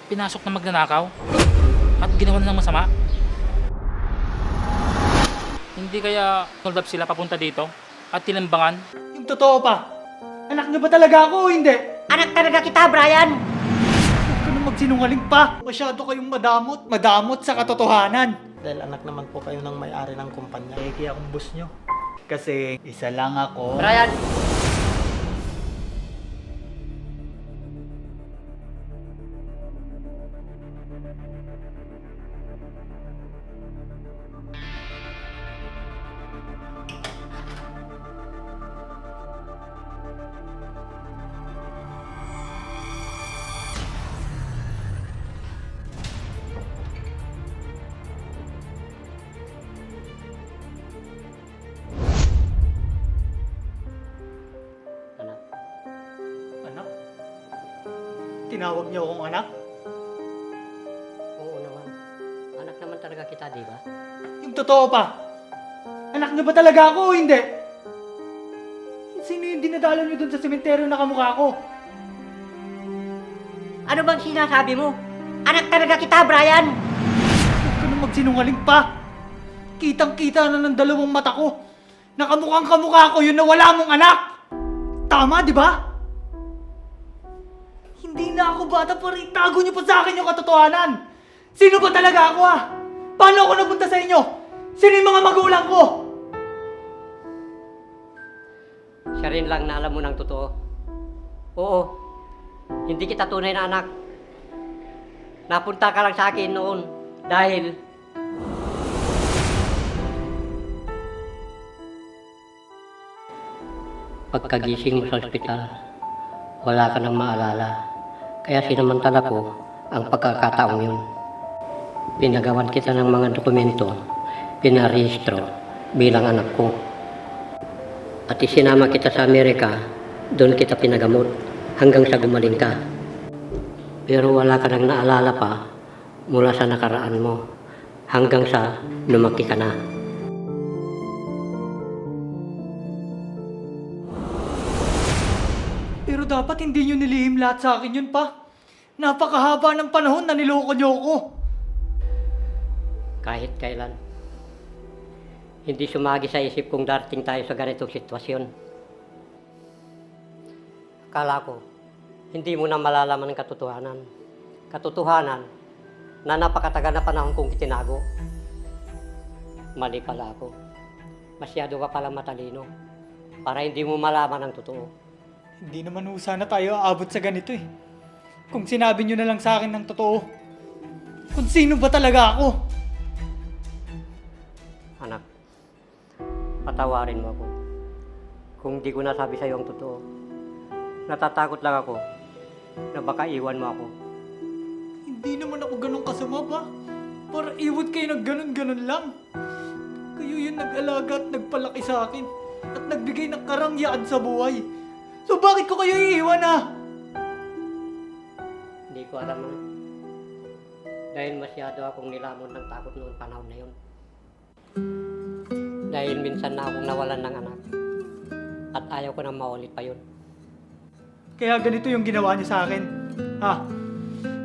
pinasok na magnanakaw at ginawa na ng masama? Hindi kaya hold up sila papunta dito at tilimbangan? Yung totoo pa, anak niyo ba talaga ako o hindi? Anak talaga kita, Brian! Huwag ka na magsinungaling pa. Masyado kayong madamot sa katotohanan. Dahil anak naman po kayo ng may-ari ng kumpanya. Kaya akong boss nyo. Kasi isa lang ako. Brian! Anak, Anak? Tinawag niyo akong anak? oo naman. Anak naman talaga kita, di ba? Yung totoo pa, anak niyo ba talaga ako o hindi? Sino yung dinadala niyo dun sa sementeryo na kamukha ko? Ano bang sinasabi mo? Anak talaga kita, Brian! Huwag ka na magsinungaling pa. Kitang-kita na ng dalawang mata ko. Nakamukhang kamukha ko yun na wala mong anak. Tama, di ba? Hindi na ako bata para itago niyo pa sa akin yung katotohanan. Sino ba talaga ako Paano ako napunta sa inyo? Sino yung mga magulang ko? Siya rin lang na alam mo ng totoo. Oo, hindi kita tunay na anak. Napunta ka lang sa akin noon dahil pagkagising mo sa ospital, wala ka nang maalala. Kaya sinamantala ko ang pagkakataong yun. Pinagawan kita ng mga dokumento, pinarehistro bilang anak ko. At isinama kita sa Amerika, doon kita pinagamot hanggang sa gumaling ka. Pero wala ka nang naalala pa mula sa nakaraan mo hanggang sa lumaki ka na. Pero dapat hindi nyo nilihim lahat sa akin yun pa. Napakahaba ng panahon na niloko nyo ako. Kahit kailan. Hindi sumagi sa isip kong darating tayo sa ganitong sitwasyon. Akala ko, hindi mo na malalaman ang katotohanan. Katotohanan na napakatagal na panahon kong itinago. Mali pala ako. Masyado ka pala matalino para hindi mo malaman ang totoo. Hindi naman sana tayo aabot sa ganito Kung sinabi nyo na lang sa akin ng totoo. Kung sino ba talaga ako. Anak, patawarin mo ako. Kung di ko nasabi sa'yo ang totoo. Natatakot lang ako na baka iwan mo ako. Hindi naman ako ganun kasama ba? Para iwat kayo ng ganun-ganun lang. Kayo yung nag-alaga at nagpalaki sa akin. At nagbigay ng karangyaan sa buhay. So bakit ko kayo iiwan Hindi ko alam na. Dahil masyado akong nilamon ng takot noon panahon na yun. Dahil minsan na akong nawalan ng anak. At ayaw ko nang maulit pa yun. Kaya ganito yung ginawa niyo sa akin.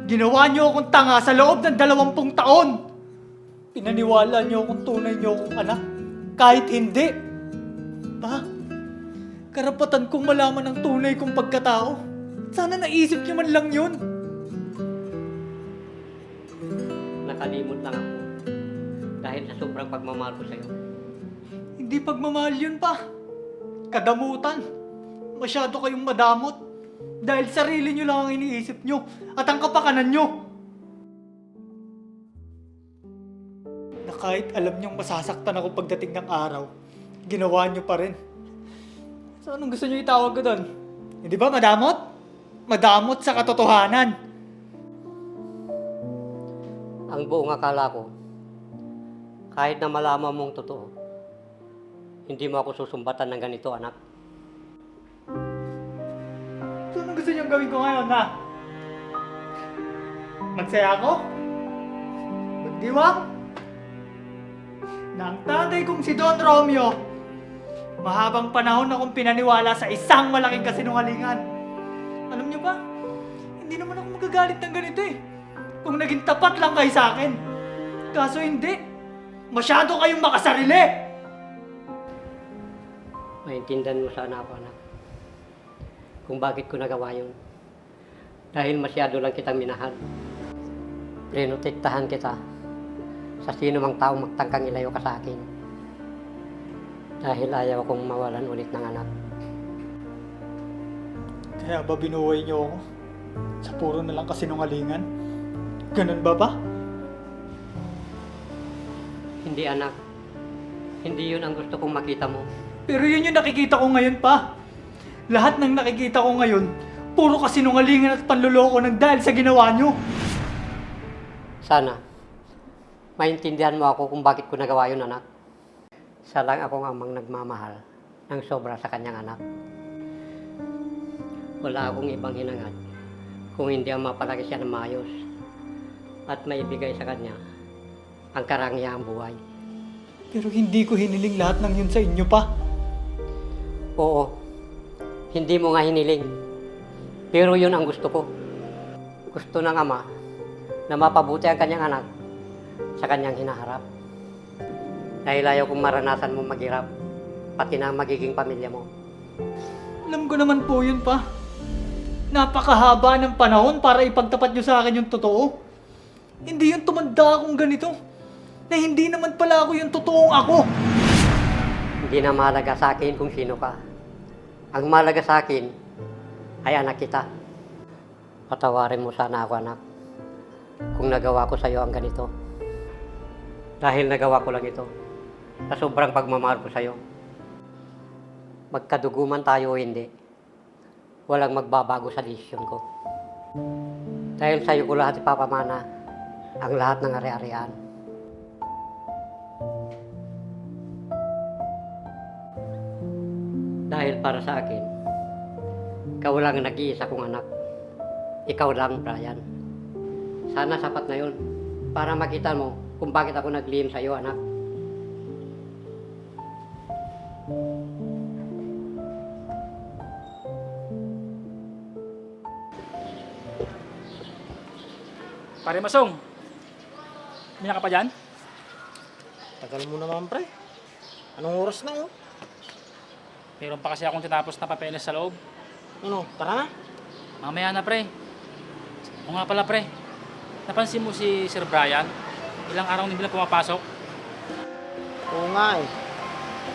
Ginawa niyo akong tanga sa loob ng 20 taon. Pinaniwala niyo akong tunay niyo akong anak. Kahit hindi. Karapatan kong malaman ang tunay kong pagkatao. Sana naisip niyo man lang yun. Nakalimot lang ako. Dahil sa sobrang pagmamahal ko sa'yo. Hindi pagmamahal yun pa. Kadamutan. Masyado kayong madamot. Dahil sarili niyo lang ang iniisip niyo at ang kapakanan niyo. Na kahit alam niyong masasaktan ako pagdating ng araw, ginawa niyo pa rin. So anong gusto niyo itawag ko doon? Hindi ba madamot? Madamot sa katotohanan. Ang buong akala ko, kahit na malaman mong totoo, hindi mo ako susumbatan ng ganito, anak. So anong gusto niyong gawin ko ngayon, Magsaya ako? Magdiwang? Na ang tatay kong si Don Romeo, mahabang panahon akong pinaniwala sa isang malaking kasinungalingan. Alam niyo ba, hindi naman ako magagalit ng ganito naging tapat lang kayo sa akin. Kaso hindi. Masyado kayong makasarili. Maintindihan mo sana ako, anak. Kung bakit ko nagawa yun. Dahil masyado lang kitang minahal. Prinotektahan kita sa sino mang taong magtangkang ilayo ka sa akin. Dahil ayaw kong mawalan ulit ng anak. Kaya ba binuhay niyo ako? Sa puro na lang kasinungalingan? Ganun ba ba? Hindi, anak. Hindi yun ang gusto kong makita mo. Pero yun yung nakikita ko ngayon pa. Lahat ng nakikita ko ngayon, puro kasinungalingan at panluloko ng dahil sa ginawa niyo. Sana, maintindihan mo ako kung bakit ko nagawa yun, anak. Isa lang akong amang nagmamahal ng sobra sa kanyang anak. Wala akong ibang hinangad kung hindi ang mapalaki siya ng maayos at maibigay sa kanya ang karangyahang buhay. Pero hindi ko hiniling lahat ng yun sa inyo pa. Oo, hindi mo nga hiniling. Pero yun ang gusto ko. Gusto ng ama na mapabuti ang kanyang anak sa kanyang hinaharap. Dahil ayaw kong maranasan mo maghirap, pati na ang magiging pamilya mo. Alam ko naman po yun pa. Napakahaba ng panahon para ipagtapat nyo sa akin yung totoo. Hindi yung tumanda akong ganito. Na hindi naman pala ako yung totoong ako. Hindi na mahalaga sa akin kung sino ka. Ang mahalaga sa akin ay anak kita. Patawarin mo sana ako, anak, kung nagawa ko sa iyo ang ganito. Dahil nagawa ko lang ito sa sobrang pagmamahal ko sa iyo. Magkaduguman tayo o hindi, walang magbabago sa desisyon ko. Dahil sa iyo ko lahat ipapamana ang lahat ng ari-arian. Dahil para sa akin, ikaw lang ang nag-iisa kong anak. Ikaw lang, Brian. Sana sapat na yun para makita mo kung bakit ako naglihim sa iyo, anak. Pare Masong, mina ka pa dyan? Tagal mo naman, pre. Anong oras na, oh? Meron pa kasi akong tinapos na papeles sa loob. Ano, tara na. Mamaya na, pre. O nga pala, pre. Napansin mo si Sir Brian? Ilang araw hindi na pumapasok. Oo nga, eh.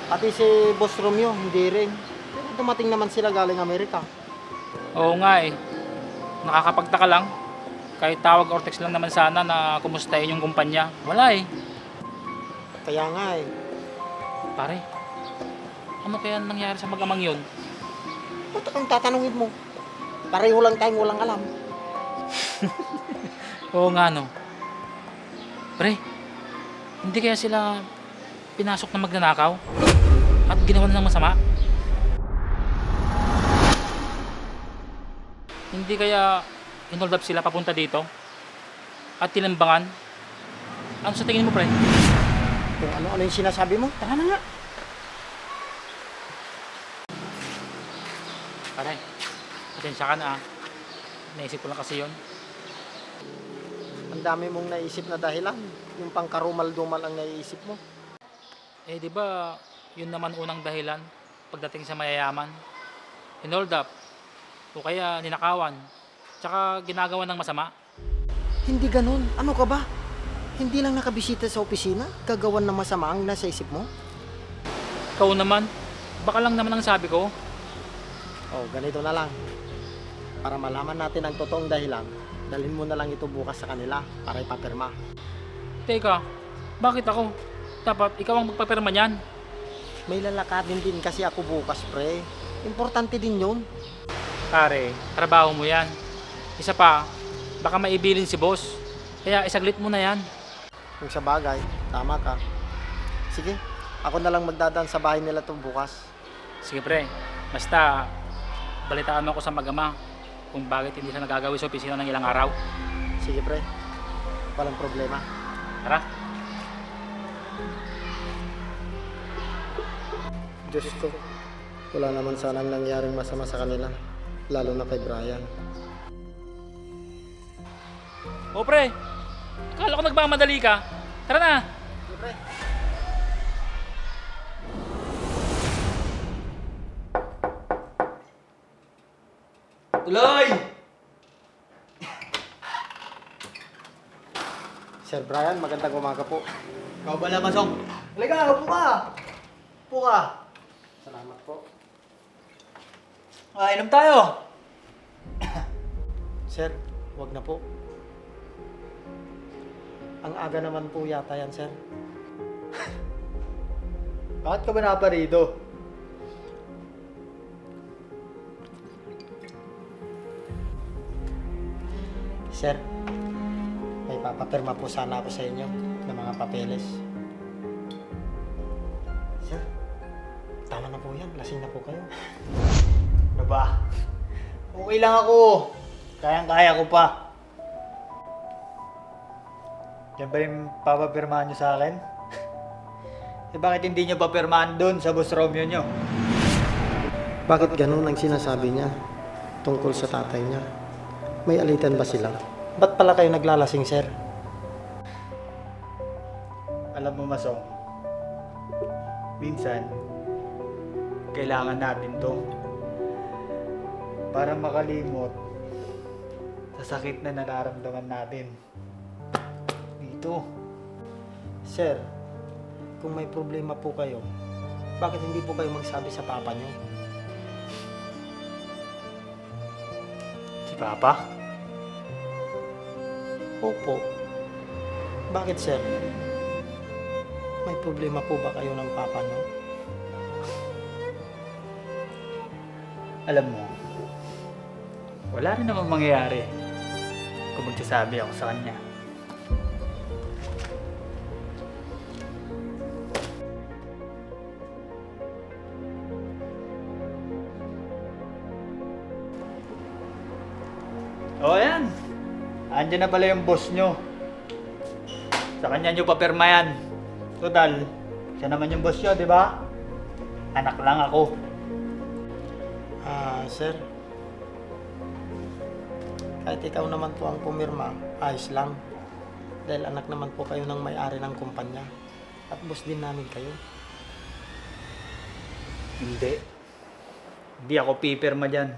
Pati si Boss Romeo, hindi rin. Pero dumating naman sila galing Amerika. Oo nga eh. Nakakapagtaka lang. Kahit tawag or text lang naman sana na kumustahin yung kumpanya. Wala eh. Kaya nga, eh. Pare, ano kaya nangyari sa mag-amang yun? Ba't kang tatanungin mo? Pareho lang tayong walang alam. Oo nga no. Pre, hindi kaya sila pinasok na magnanakaw? At ginawa na ng masama? Hindi kaya inold up sila papunta dito? At tilambangan? Ano sa tingin mo, pre? Kung ano-ano yung sinasabi mo, tara na nga. Pare, pasensya ka na ah. Naisip ko lang kasi yun. Ang dami mong naisip na dahilan. Yung pangkarumal-dumal ang naiisip mo. Eh di ba yun naman unang dahilan pagdating sa mayayaman? Inold up. O kaya ninakawan. Tsaka ginagawa ng masama. Hindi ganun. Ano ka ba? Hindi lang nakabisita sa opisina, gagawan ng masama ang nasa isip mo? Ikaw naman, baka lang naman ang sabi ko. Oh, ganito na lang. Para malaman natin ang totoong dahilan, dalhin mo na lang ito bukas sa kanila para ipapirma. Teka, bakit ako? Dapat ikaw ang magpapirma niyan. May lalakadin din kasi ako bukas, pre. Importante din yun. Pare, trabaho mo yan. Isa pa, baka maibilin si boss. Kaya isaglit mo na yan. Kung sa bagay, tama ka. Sige, ako na lang magdadaan sa bahay nila to bukas. Sige pre, basta balitaan mo ako sa mag-ama kung bakit hindi siya nagagawi sa opisina ng ilang araw. Sige, pre. Walang problema. Tara. Diyos ko, wala naman sanang nangyaring masama sa kanila. Lalo na kay Brian. O pre, Akala ko nagmamadali ka. Tara na. Libre. Tuloy! Sir Brian, magandang umaga po. Ikaw ba na, Masong? Halika, upo ka! Upo ka! Salamat po. Inom tayo! Sir, wag na po. Ang aga naman po yata yan, sir. Bakit ka ba naparito? Sir, may papapirma po sana ako sa inyo ng mga papeles. Sir, tama na po yan. Lasing na po kayo. Ano ba? Okay lang ako. Kayang-kaya ko pa. Yan ba yung papapirmahan nyo sa akin? Eh bakit hindi nyo papirmahan doon sa Boss Romeo nyo? Bakit ganun ang sinasabi niya tungkol sa tatay niya? May alitan ba sila? Ba't pala kayo naglalasing, sir? Alam mo, Masong, minsan, kailangan natin to para makalimot sa sakit na nararamdaman natin. Dito. Sir, kung may problema po kayo, bakit hindi po kayo magsabi sa papa niyo? Si Papa? Opo. Bakit, sir? May problema po ba kayo ng papa niyo? Alam mo, wala rin namang mangyayari kung magsasabi ako sa kanya. O yan, andyan na pala yung boss nyo. Sa kanya nyo papirma yan. Total, siya naman yung boss nyo, di ba? Anak lang ako. Sir, kahit ikaw naman po ang pumirma, ayos lang. Dahil anak naman po kayo ng may-ari ng kumpanya. At boss din namin kayo. Hindi. Hindi ako pipirma dyan.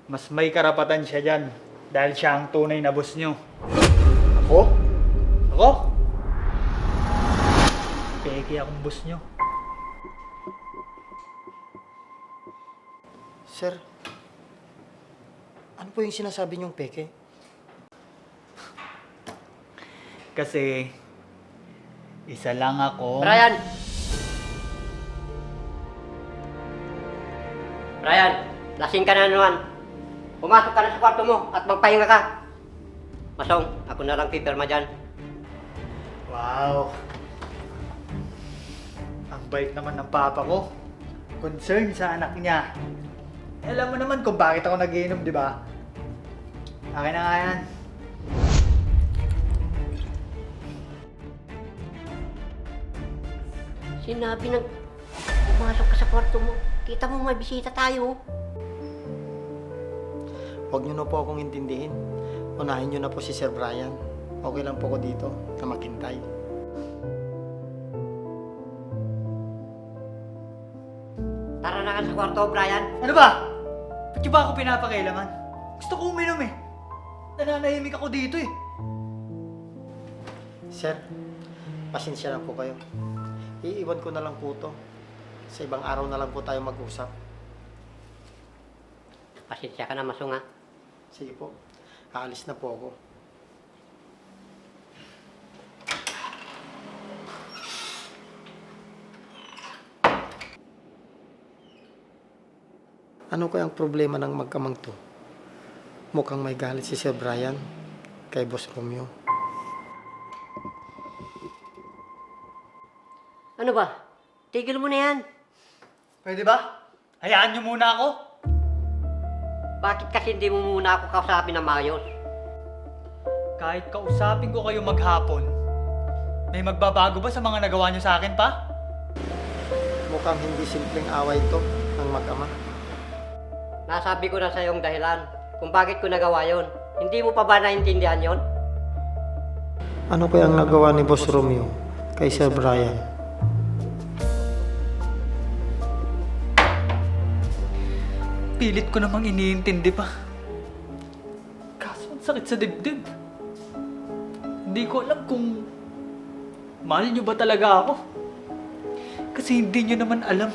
Mas may karapatan siya dyan. Dahil siya ang tunay na boss nyo. Ako? Ako? Peke akong boss nyo. Sir, ano po yung sinasabi niyong peke? Kasi, isa lang ako. Brian! Brian, lasing ka na naman. Pumasok ka na sa kwarto mo at magpahinga ka. Masong, ako na lang pipirma dyan. Wow. Ang bait naman ng papa ko. Concern sa anak niya. Alam mo naman kung bakit ako nagiinom, di ba? Akin na nga yan. Sinabi ng pumasok ka sa kwarto mo. Kita mo may bisita tayo. Huwag niyo na po akong intindihin. Unahin niyo na po si Sir Brian. Okay lang po ko dito na makintay. Tara na nga sa kwarto, Brian. Ano ba? Ba't ba ako pinapakailaman? Gusto ko uminom eh. Nananahimik ako dito eh. Sir, pasensya na po kayo. Iiwan ko na lang po to. Sa ibang araw na lang po tayo mag-usap. Pasensya ka na, Masong, ha? Sige po. Aalis na po ako. Ano kayang problema ng magkamang to? Mukhang may galit si Sir Brian kay Boss Romeo. Ano ba? Tigil mo na yan. Pwede ba? Hayaan niyo muna ako. Bakit kasi hindi mo muna ako kausapin ng maayos? Kahit kausapin ko kayo maghapon, may magbabago ba sa mga nagawa niyo sa akin pa? Mukhang hindi simpleng away ito ng mag-ama. Nasabi ko na sa iyong dahilan kung bakit ko nagawa yon. Hindi mo pa ba naintindihan yon? Ano kaya ang nagawa ni Boss Romeo kay Sir Brian? Pilit ko namang iniintindi pa. Kaso ang sakit sa dibdib. Hindi ko alam kung mahal niyo ba talaga ako. Kasi hindi niyo naman alam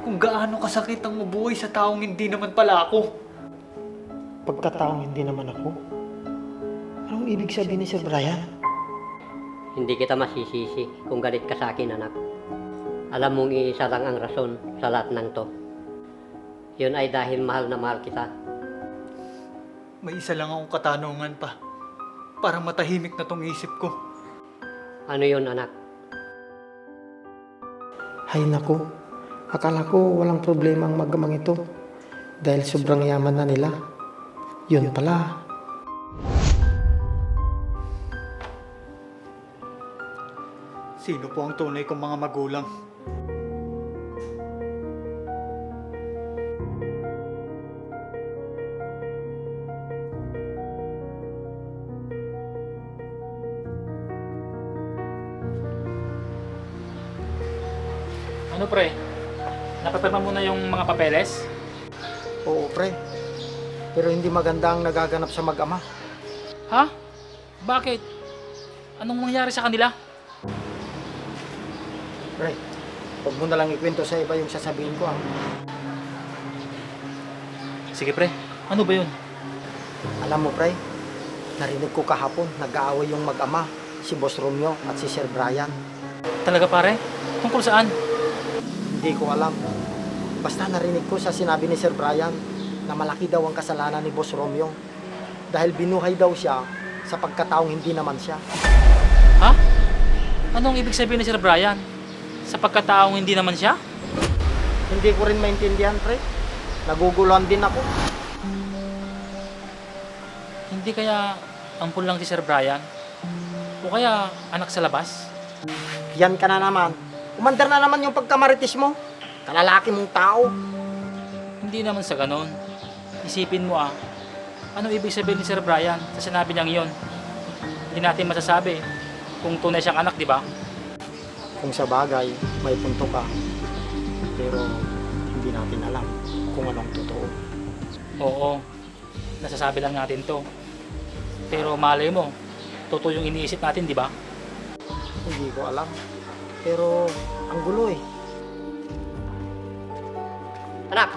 kung gaano kasakit ang mabuhay sa taong hindi naman pala ako. Pagkataong hindi naman ako? Anong ibig sabihin ni Sir Brian? Hindi kita masisisi kung galit ka sa akin, anak. Alam mong iisa lang ang rason sa lahat ng to. Yun ay dahil mahal na mahal kita. May isa lang akong katanungan pa. Para matahimik na tong isip ko. Ano yun, anak? Hay naku, akala ko walang problema ang magamang ito dahil sobrang yaman na nila. Yun pala. Sino po ang tunay kong mga magulang? Ano pre? Napapirma mo na yung mga papeles? Oo, pre. Pero hindi maganda ang nagaganap sa mag-ama. Ha? Bakit? Anong nangyari sa kanila? Pre, huwag mo na lang ikwento sa iba yung sasabihin ko ah. Sige pre, ano ba yun? Alam mo pre, narinig ko kahapon nag-aaway yung mag-ama, si Boss Romeo at si Sir Brian. Talaga pare? Tungkol saan? Hindi ko alam. Basta narinig ko sa sinabi ni Sir Brian na malaki daw ang kasalanan ni Boss Romeo dahil binuhay daw siya sa pagkataong hindi naman siya. Ha? Anong ibig sabihin ni Sir Brian? Sa pagkataong hindi naman siya? Hindi ko rin maintindihan pre. Naguguluhan din ako. Hindi kaya ampun lang si Sir Brian? O kaya anak sa labas? Yan ka na naman. Umandar na naman yung pagkamaritis mo. Kalalaki mong tao. Hindi naman sa ganon. Isipin mo anong ibig sabihin ni Sir Brian sa sinabi niyang iyon? Hindi natin masasabi kung tunay siyang anak, di ba? Kung sa bagay, may punto ka. Pero hindi natin alam kung anong totoo. Oo, nasasabi lang natin to. Pero malay mo, totoo yung iniisip natin, di ba? Hindi ko alam. Pero ang gulo eh. Anak!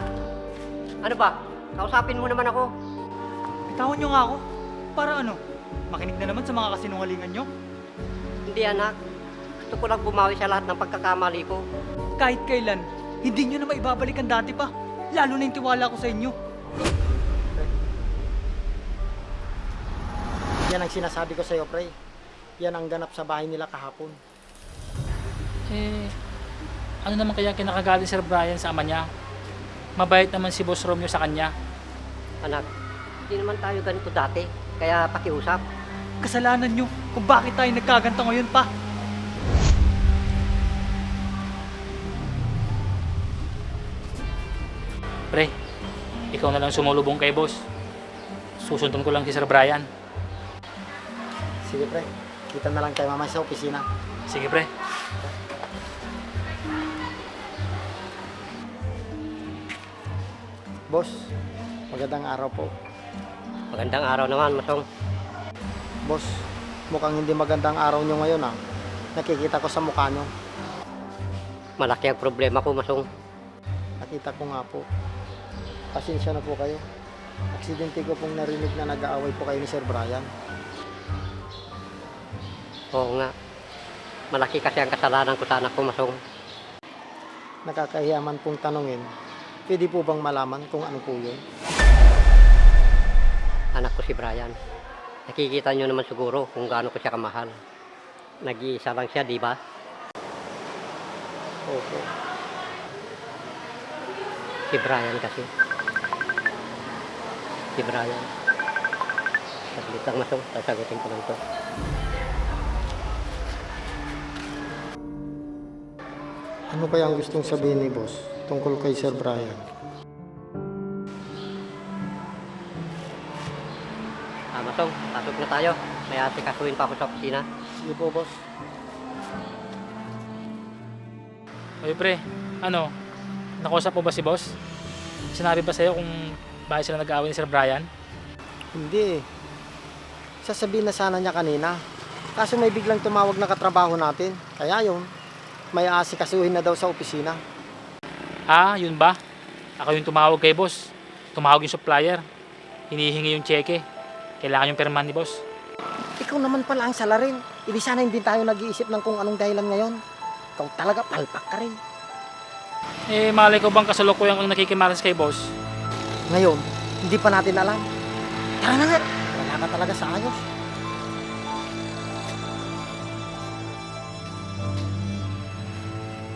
Ano ba? Kausapin mo naman ako. Bitawan niyo nga ako. Para ano? Makinig na naman sa mga kasinungalingan niyo. Hindi, anak. Gusto ko lang bumawi sa lahat ng pagkakamali ko. Kahit kailan, hindi niyo na maibabalik ang dati pa. Lalo na yung tiwala ko sa inyo. Yan ang sinasabi ko sa iyo, pre. Yan ang ganap sa bahay nila kahapon. Ano naman kaya kinakagalit ni Sir Brian sa ama niya? Mabait naman si Boss Romeo sa kanya. Anak, hindi naman tayo ganito dati. Kaya pakiusap. Kasalanan niyo kung bakit tayo nagkaganto ngayon pa. Pre, ikaw na lang sumulubong kay boss. Susundan ko lang si Sir Brian. Sige, pre. Kita na lang tayo mamaya sa opisina. Sige pre. Boss, magandang araw po. Magandang araw naman, Masong. Boss, mukhang hindi magandang araw nyo ngayon ah. Nakikita ko sa mukha nyo. Malaki ang problema ko, Masong. Nakita ko nga po. Pasensya na po kayo. Aksidente ko pong narinig na nag-aaway po kayo ni Sir Brian. Oo nga. Malaki kasi ang kasalanan ko sa anak ko, Masong. Nakakahiyaman pong tanungin. Pwede po bang malaman kung ano po yun? Anak ko si Brian. Nakikita nyo naman siguro kung gaano ko siya kamahal. Nag-iisa lang siya, di ba? Opo. Si Brian kasi. Si Brian. Saglit lang, Masong. Sasagutin ko lang to. Ano kaya ang gustong sabihin ni boss tungkol kay Sir Brian? Masong. Tong, pasok na tayo. May asikasuhin pa ako sa opisina. Sige po, boss. Oy pre, ano? Nakausap mo ba si boss? Sinabi ba sa'yo kung bakit sila nag-aaway ni Sir Brian? Hindi. Sasabihin na sana niya kanina. Kaso may biglang tumawag na katrabaho natin. Kaya yun, may aasikasuhin na daw sa opisina. Ah, yun ba? Ako yung tumawag kay boss. Tumawag yung supplier. Hinihingi yung cheque. Kailangan yung perman ni boss. Ikaw naman pala ang salarin. Hindi sana hindi tayo nag-iisip ng kung anong dahilan ngayon. Ikaw talaga palpak ka rin. Eh, malay ko bang kasalukuyan kang nakikimaras kay boss? Ngayon, hindi pa natin alam. Tara na nga. Wala ka talaga sa ayos.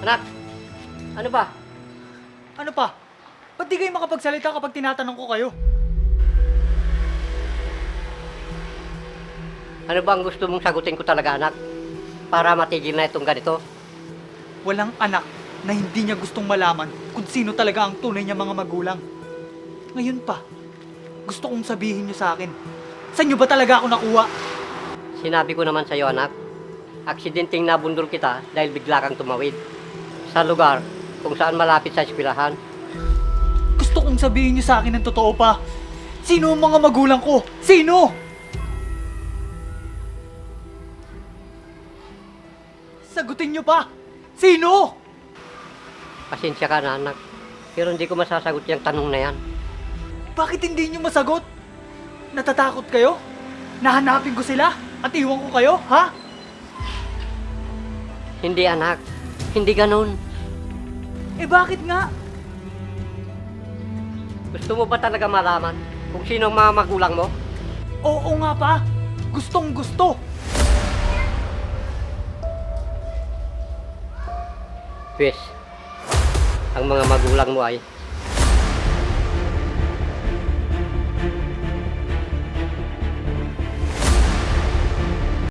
Anak, ano ba? Ano pa? Ba't di kayo makapagsalita kapag tinatanong ko kayo? Ano ba ang gusto mong sagutin ko talaga, anak? Para matigil na itong ganito. Walang anak na hindi niya gustong malaman kung sino talaga ang tunay niya mga magulang. Ngayon pa, gusto kong sabihin niyo sa akin, saan niyo ba talaga ako nakuha? Sinabi ko naman sa iyo, anak. Aksidenteng nabundol kita dahil bigla kang tumawid. Sa lugar kung saan malapit sa eskwelahan. Gusto kong sabihin niyo sa akin ng totoo pa. Sino ang mga magulang ko? Sino? Sagutin niyo pa! Sino? Pasensya ka na, anak. Pero hindi ko masasagot yung tanong na yan. Bakit hindi niyo masagot? Natatakot kayo? Nahanapin ko sila at iwan ko kayo, ha? Hindi, anak. Hindi ganun. Eh bakit nga? Gusto mo ba talaga malaman kung sino ang mga magulang mo? Oo nga pa. Gustong gusto. Pwes, ang mga magulang mo ay